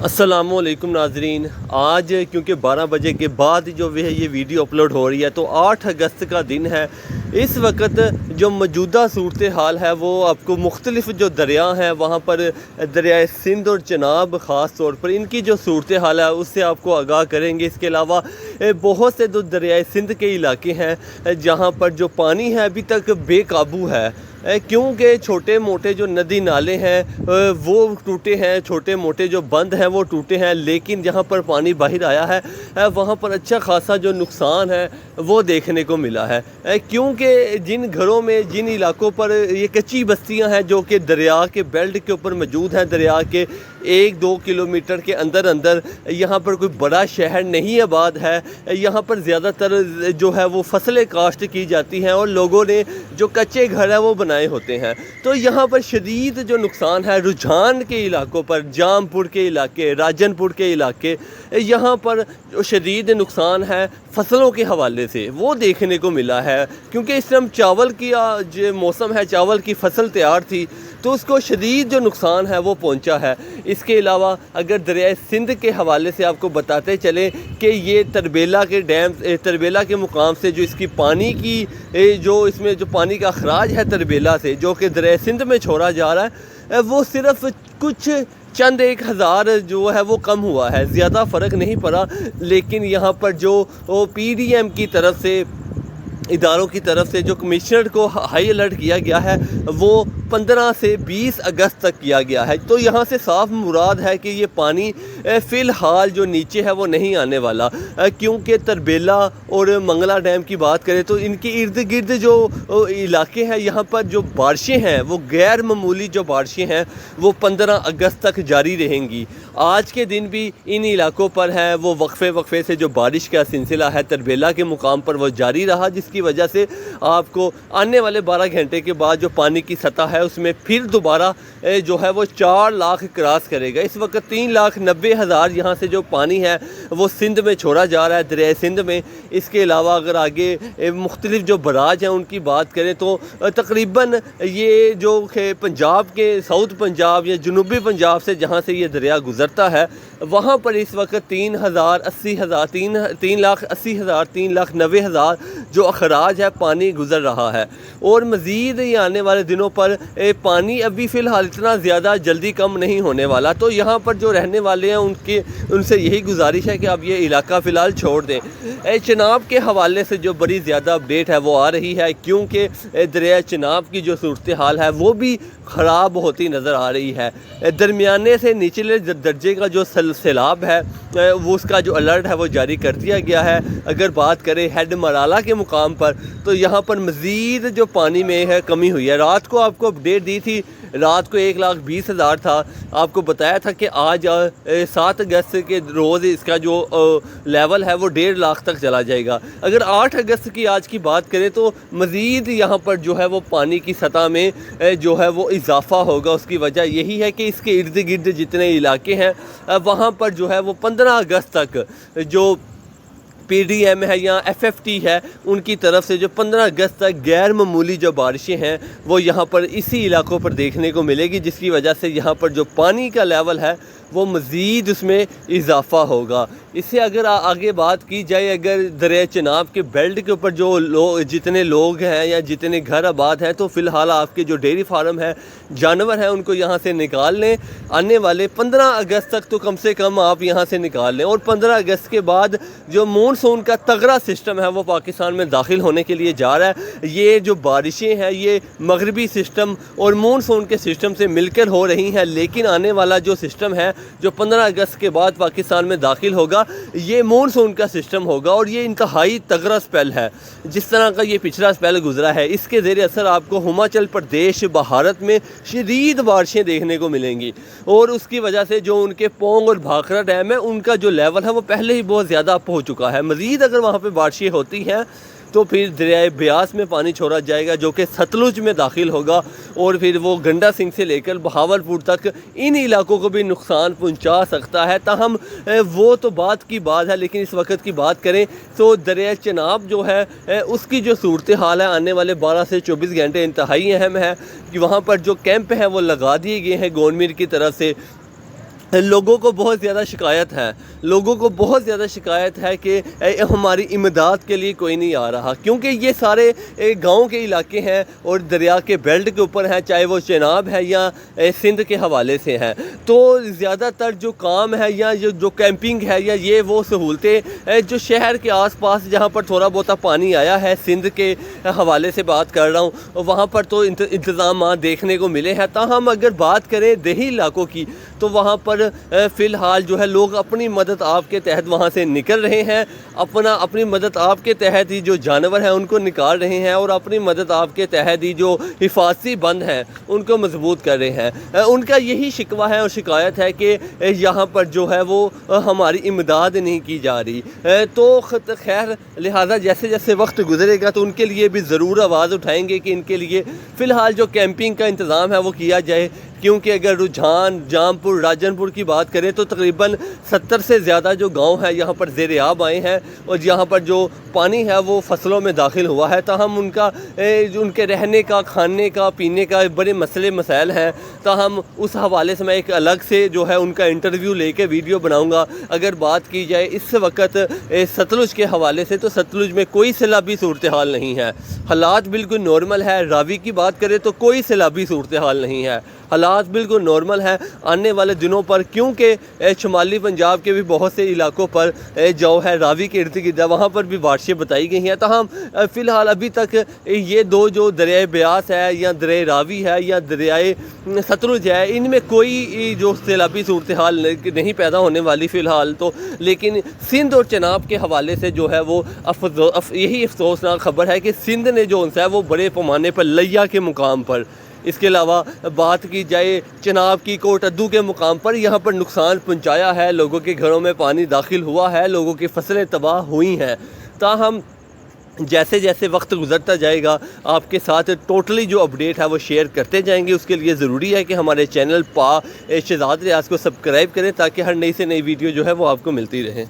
السلام علیکم ناظرین، آج کیونکہ 12 بجے کے بعد جو یہ ویڈیو اپلوڈ ہو رہی ہے تو 8 اگست کا دن ہے۔ اس وقت جو موجودہ صورتحال ہے وہ آپ کو مختلف جو دریا ہیں وہاں پر دریائے سندھ اور چناب خاص طور پر ان کی جو صورتحال ہے اس سے آپ کو آگاہ کریں گے۔ اس کے علاوہ بہت سے جو دریائے سندھ کے علاقے ہیں جہاں پر جو پانی ہے ابھی تک بے قابو ہے، کیونکہ چھوٹے موٹے جو ندی نالے ہیں وہ ٹوٹے ہیں، چھوٹے موٹے جو بند ہیں وہ ٹوٹے ہیں، لیکن جہاں پر پانی باہر آیا ہے وہاں پر اچھا خاصا جو نقصان ہے وہ دیکھنے کو ملا ہے، کیونکہ جن گھروں میں جن علاقوں پر یہ کچی بستیاں ہیں جو کہ دریا کے بیلٹ کے اوپر موجود ہیں، دریا کے 1-2 کلومیٹر کے اندر یہاں پر کوئی بڑا شہر نہیں آباد ہے، یہاں پر زیادہ تر جو ہے وہ فصلیں کاشت کی جاتی ہیں اور لوگوں نے جو کچے گھر ہیں وہ بنائے ہوتے ہیں، تو یہاں پر شدید جو نقصان ہے رجحان کے علاقوں پر، جام پور کے علاقے، راجن پور کے علاقے، یہاں پر جو شدید نقصان ہے فصلوں کے حوالے سے وہ دیکھنے کو ملا ہے، کیونکہ اس ٹائم چاول کی جو موسم ہے، چاول کی فصل تیار تھی تو اس کو شدید جو نقصان ہے وہ پہنچا ہے۔ اس کے علاوہ اگر دریائے سندھ کے حوالے سے آپ کو بتاتے چلیں کہ یہ تربیلا کے ڈیم، تربیلا کے مقام سے جو اس کی پانی کی جو اس میں جو پانی کا اخراج ہے تربیلا سے جو کہ دریائے سندھ میں چھوڑا جا رہا ہے وہ صرف کچھ چند 1000 جو ہے وہ کم ہوا ہے، زیادہ فرق نہیں پڑا، لیکن یہاں پر جو پی ڈی ایم کی طرف سے، اداروں کی طرف سے جو کمشنر کو ہائی الرٹ کیا گیا ہے وہ 15 سے 20 اگست تک کیا گیا ہے، تو یہاں سے صاف مراد ہے کہ یہ پانی فی الحال جو نیچے ہے وہ نہیں آنے والا، کیونکہ تربیلا اور منگلا ڈیم کی بات کریں تو ان کے ارد گرد جو علاقے ہیں یہاں پر جو بارشیں ہیں وہ غیر معمولی جو بارشیں ہیں وہ 15 اگست تک جاری رہیں گی۔ آج کے دن بھی ان علاقوں پر ہے وہ وقفے سے جو بارش کا سلسلہ ہے تربیلا کے مقام پر وہ جاری رہا، جس کی وجہ سے آپ کو آنے والے 12 گھنٹے کے بعد جو پانی کی سطح ہے اس میں پھر دوبارہ جو ہے وہ 4 لاکھ کراس کرے گا۔ اس وقت 3,90,000 یہاں سے جو پانی ہے وہ سندھ میں چھوڑا جا رہا ہے، دریائے سندھ میں۔ اس کے علاوہ اگر آگے مختلف جو براج ہیں ان کی بات کریں تو تقریباً یہ جو کہ پنجاب کے ساؤتھ پنجاب یا جنوبی پنجاب سے جہاں سے یہ دریا گزرتا ہے وہاں پر اس وقت 3,80,000 3,90,000 جو اخراج ہے پانی گزر رہا ہے، اور مزید یہ آنے والے دنوں پر پانی ابھی فی الحال اتنا زیادہ جلدی کم نہیں ہونے والا، تو یہاں پر جو رہنے والے ہیں ان سے یہی گزارش ہے کہ اب یہ علاقہ فی الحال چھوڑ دیں۔ چناب کے حوالے سے جو بڑی زیادہ اپڈیٹ ہے وہ آ رہی ہے، کیونکہ دریائے چناب کی جو صورتحال ہے وہ بھی خراب ہوتی نظر آ رہی ہے۔ درمیانے سے نچلے درجے کا جو سیلاب ہے وہ اس کا جو الرٹ ہے وہ جاری کر دیا گیا ہے۔ اگر بات کریں ہیڈ مرالا کے مقام پر تو یہاں پر مزید جو پانی میں ہے کمی ہوئی ہے۔ رات کو آپ کو اپڈیٹ دی تھی، رات کو 1,20,000 تھا، آپ کو بتایا تھا کہ آج 7 اگست کے روز اس کا جو لیول ہے وہ 1.5 لاکھ تک چلا جائے گا۔ اگر 8 اگست کی آج کی بات کریں تو مزید یہاں پر جو ہے وہ پانی کی سطح میں جو ہے وہ اضافہ ہوگا۔ اس کی وجہ یہی ہے کہ اس کے ارد گرد جتنے علاقے ہیں وہاں پر جو ہے وہ 15 اگست تک جو پی ڈی ایم ہے یا ایف ایف ٹی ہے ان کی طرف سے جو 15 اگست تک غیر معمولی جو بارشیں ہیں وہ یہاں پر اسی علاقوں پر دیکھنے کو ملے گی، جس کی وجہ سے یہاں پر جو پانی کا لیول ہے وہ مزید اس میں اضافہ ہوگا۔ اس سے اگر آگے بات کی جائے، اگر دریائے چناب کے بیلٹ کے اوپر جو جتنے لوگ ہیں یا جتنے گھر آباد ہیں تو فی الحال آپ کے جو ڈیری فارم ہے، جانور ہیں، ان کو یہاں سے نکال لیں۔ آنے والے 15 اگست تک تو کم سے کم آپ یہاں سے نکال لیں، اور 15 اگست کے بعد جو مونسون کا تگڑا سسٹم ہے وہ پاکستان میں داخل ہونے کے لیے جا رہا ہے۔ یہ جو بارشیں ہیں یہ مغربی سسٹم اور مونسون کے سسٹم سے مل کر ہو رہی ہیں، لیکن آنے والا جو سسٹم ہے جو 15 اگست کے بعد پاکستان میں داخل ہوگا یہ مونسون کا سسٹم ہوگا، اور یہ انتہائی تگڑا سپیل ہے جس طرح کا یہ پچھلا سپیل گزرا ہے۔ اس کے زیر اثر آپ کو ہماچل پردیش، بھارت میں شدید بارشیں دیکھنے کو ملیں گی، اور اس کی وجہ سے جو ان کے پونگ اور بھاکرا ڈیم ہے ان کا جو لیول ہے وہ پہلے ہی بہت زیادہ اپ ہو چکا ہے۔ مزید اگر وہاں پہ بارشیں ہوتی ہیں تو پھر دریائے بیاس میں پانی چھوڑا جائے گا جو کہ ستلج میں داخل ہوگا، اور پھر وہ گنڈا سنگھ سے لے کر بہاولپور تک ان علاقوں کو بھی نقصان پہنچا سکتا ہے۔ تاہم وہ تو بات کی بات ہے، لیکن اس وقت کی بات کریں تو دریائے چناب جو ہے اس کی جو صورتحال ہے آنے والے 12 سے 24 گھنٹے انتہائی اہم ہے، کہ وہاں پر جو کیمپ ہیں وہ لگا دیے گئے ہیں گورنمنٹ کی طرف سے، لوگوں کو بہت زیادہ شکایت ہے، لوگوں کو بہت زیادہ شکایت ہے کہ ہماری امداد کے لیے کوئی نہیں آ رہا، کیونکہ یہ سارے گاؤں کے علاقے ہیں اور دریا کے بیلٹ کے اوپر ہیں، چاہے وہ چناب ہے یا سندھ کے حوالے سے ہیں۔ تو زیادہ تر جو کام ہے یا جو کیمپنگ ہے یا یہ وہ سہولتیں جو شہر کے آس پاس جہاں پر تھوڑا بہت پانی آیا ہے، سندھ کے حوالے سے بات کر رہا ہوں، وہاں پر تو انتظامات دیکھنے کو ملے ہیں۔ تاہم اگر بات کریں دیہی علاقوں کی تو وہاں پر فی الحال جو ہے لوگ اپنی مدد آپ کے تحت وہاں سے نکل رہے ہیں، اپنی مدد آپ کے تحت ہی جو جانور ہیں ان کو نکال رہے ہیں، اور اپنی مدد آپ کے تحت ہی جو حفاظتی بند ہیں ان کو مضبوط کر رہے ہیں۔ ان کا یہی شکوہ ہے اور شکایت ہے کہ یہاں پر جو ہے وہ ہماری امداد نہیں کی جا رہی۔ تو خیر لہٰذا جیسے جیسے وقت گزرے گا تو ان کے لیے بھی ضرور آواز اٹھائیں گے کہ ان کے لیے فی الحال جو کیمپنگ کا انتظام ہے وہ کیا جائے، کیونکہ اگر رجحان جام پور راجن پور کی بات کریں تو تقریباً 70 سے زیادہ جو گاؤں ہیں یہاں پر زیر آب آئے ہیں، اور یہاں پر جو پانی ہے وہ فصلوں میں داخل ہوا ہے۔ تاہم ان کے رہنے کا، کھانے کا، پینے کا بڑے مسائل ہیں۔ تاہم اس حوالے سے میں ایک الگ سے جو ہے ان کا انٹرویو لے کے ویڈیو بناؤں گا۔ اگر بات کی جائے اس وقت ستلج کے حوالے سے تو ستلج میں کوئی سیلابی صورتحال نہیں ہے، حالات بالکل نارمل ہے۔ راوی کی بات کریں تو کوئی سیلابی صورتحال نہیں ہے، حالات بالکل نارمل ہیں۔ آنے والے دنوں پر کیونکہ شمالی پنجاب کے بھی بہت سے علاقوں پر جو ہے راوی کے ارد گرد وہاں پر بھی بارشیں بتائی گئی ہیں، تاہم فی الحال ابھی تک یہ دو جو دریائے بیاس ہے یا دریائے راوی ہے یا دریائے ستلج ہے، ان میں کوئی جو سیلابی صورتحال نہیں پیدا ہونے والی فی الحال تو۔ لیکن سندھ اور چناب کے حوالے سے جو ہے وہ یہی افسوسناک خبر ہے کہ سندھ نے جو ہے وہ بڑے پیمانے پر لیا کے مقام پر، اس کے علاوہ بات کی جائے چناب کی کوٹ ادو کے مقام پر یہاں پر نقصان پہنچایا ہے، لوگوں کے گھروں میں پانی داخل ہوا ہے، لوگوں کی فصلیں تباہ ہوئی ہیں۔ تاہم جیسے جیسے وقت گزرتا جائے گا آپ کے ساتھ ٹوٹلی جو اپڈیٹ ہے وہ شیئر کرتے جائیں گے۔ اس کے لیے ضروری ہے کہ ہمارے چینل شہزاد ریاض کو سبسکرائب کریں تاکہ ہر نئی سے نئی ویڈیو جو ہے وہ آپ کو ملتی رہے۔